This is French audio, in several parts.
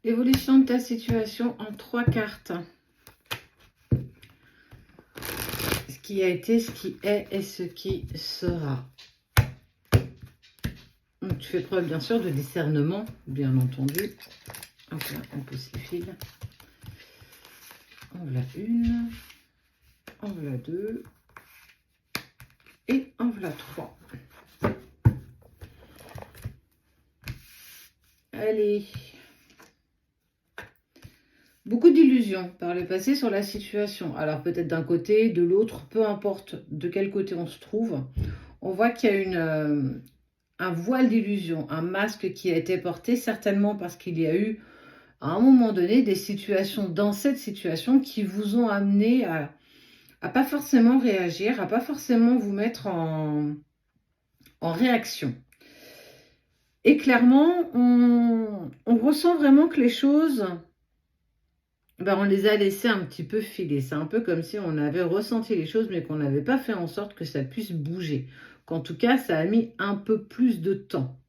L'évolution de ta situation en 3 cartes. Ce qui a été, ce qui est et ce qui sera. Donc, tu fais preuve bien sûr de discernement, bien entendu. Hop là, on pousse les fils. En voilà une. En voilà deux. Et en voilà trois. Allez. Beaucoup d'illusions par le passé sur la situation. Alors peut-être d'un côté, de l'autre, peu importe de quel côté on se trouve. On voit qu'il y a un voile d'illusion, un masque qui a été porté, certainement parce qu'il y a eu, à un moment donné, des situations dans cette situation qui vous ont amené à pas forcément réagir, à pas forcément vous mettre en réaction. Et clairement, on ressent vraiment que les choses, on les a laissées un petit peu filer. C'est un peu comme si on avait ressenti les choses, mais qu'on n'avait pas fait en sorte que ça puisse bouger. Qu'en tout cas, ça a mis un peu plus de temps.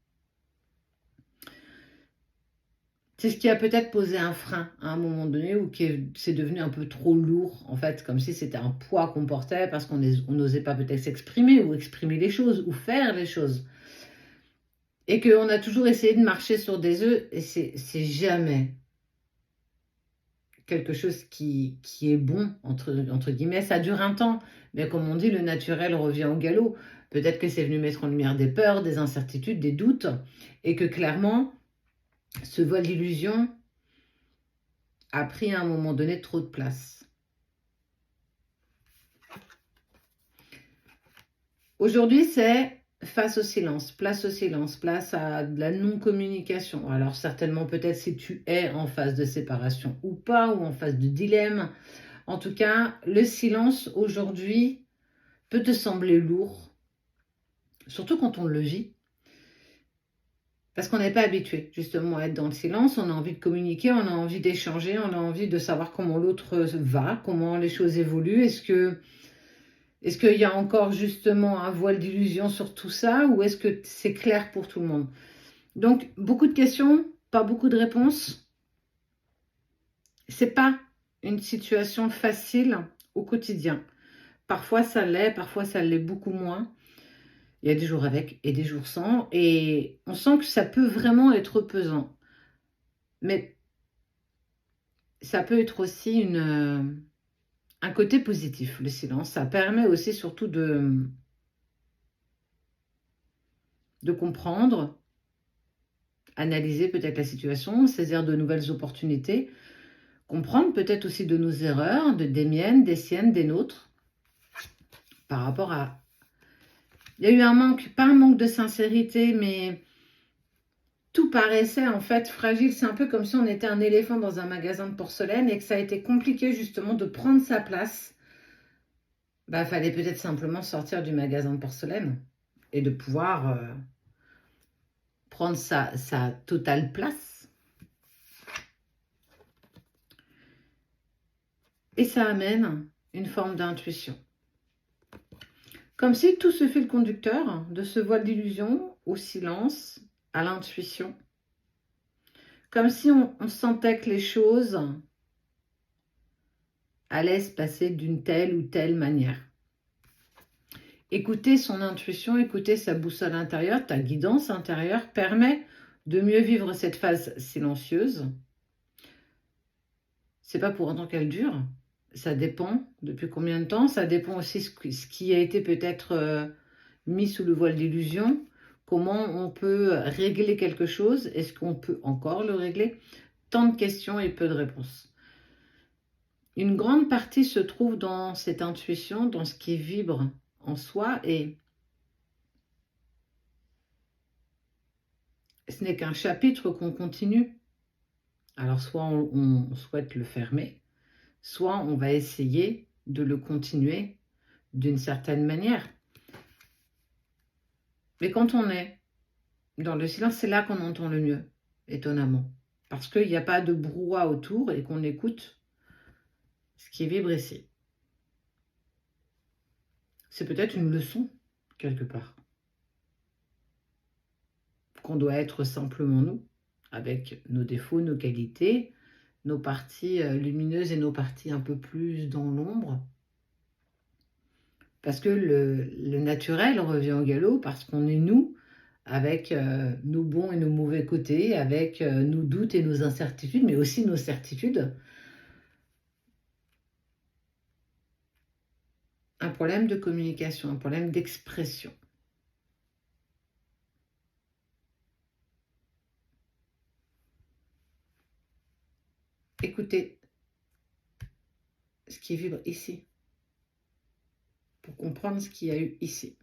C'est ce qui a peut-être posé un frein à un moment donné, ou qui c'est devenu un peu trop lourd, en fait, comme si c'était un poids qu'on portait parce qu'on n'osait pas peut-être s'exprimer, ou exprimer les choses, ou faire les choses. Et qu'on a toujours essayé de marcher sur des œufs, et c'est jamais quelque chose qui est bon, entre guillemets. Ça dure un temps, mais comme on dit, le naturel revient au galop. Peut-être que c'est venu mettre en lumière des peurs, des incertitudes, des doutes, et que clairement, ce voile d'illusion a pris à un moment donné trop de place. Aujourd'hui, c'est face au silence, place à de la non-communication. Alors certainement peut-être si tu es en phase de séparation ou pas, ou en phase de dilemme. En tout cas, le silence aujourd'hui peut te sembler lourd, surtout quand on le vit. Parce qu'on n'est pas habitué justement à être dans le silence, on a envie de communiquer, on a envie d'échanger, on a envie de savoir comment l'autre va, comment les choses évoluent. Est-ce qu'il y a encore justement un voile d'illusion sur tout ça, ou est-ce que c'est clair pour tout le monde? Donc, beaucoup de questions, pas beaucoup de réponses. C'est pas une situation facile au quotidien. Parfois ça l'est beaucoup moins. Il y a des jours avec et des jours sans, et on sent que ça peut vraiment être pesant. Mais ça peut être aussi un côté positif, le silence. Ça permet aussi surtout de comprendre, analyser peut-être la situation, saisir de nouvelles opportunités, comprendre peut-être aussi de nos erreurs, des miennes, des siennes, des nôtres, par rapport à... Il y a eu un manque, pas un manque de sincérité, mais tout paraissait en fait fragile. C'est un peu comme si on était un éléphant dans un magasin de porcelaine et que ça a été compliqué justement de prendre sa place. Fallait peut-être simplement sortir du magasin de porcelaine et de pouvoir prendre sa totale place. Et ça amène une forme d'intuition. Comme si tout ce fil conducteur de ce voile d'illusion au silence, à l'intuition, comme si on sentait que les choses allaient se passer d'une telle ou telle manière. Écouter son intuition, écouter sa boussole intérieure, ta guidance intérieure, permet de mieux vivre cette phase silencieuse. C'est pas pour autant qu'elle dure. Ça dépend depuis combien de temps. Ça dépend aussi ce qui a été peut-être mis sous le voile d'illusion. Comment on peut régler quelque chose? Est-ce qu'on peut encore le régler? Tant de questions et peu de réponses. Une grande partie se trouve dans cette intuition, dans ce qui vibre en soi, et ce n'est qu'un chapitre qu'on continue. Alors soit on souhaite le fermer, soit on va essayer de le continuer d'une certaine manière. Mais quand on est dans le silence, c'est là qu'on entend le mieux, étonnamment. Parce qu'il n'y a pas de brouhaha autour et qu'on écoute ce qui vibre ici. C'est peut-être une leçon, quelque part. Qu'on doit être simplement nous, avec nos défauts, nos qualités, nos parties lumineuses et nos parties un peu plus dans l'ombre. Parce que le naturel revient au galop, parce qu'on est nous, avec nos bons et nos mauvais côtés, avec nos doutes et nos incertitudes, mais aussi nos certitudes. Un problème de communication, un problème d'expression. Écoutez ce qui vibre ici, pour comprendre ce qu'il y a eu ici.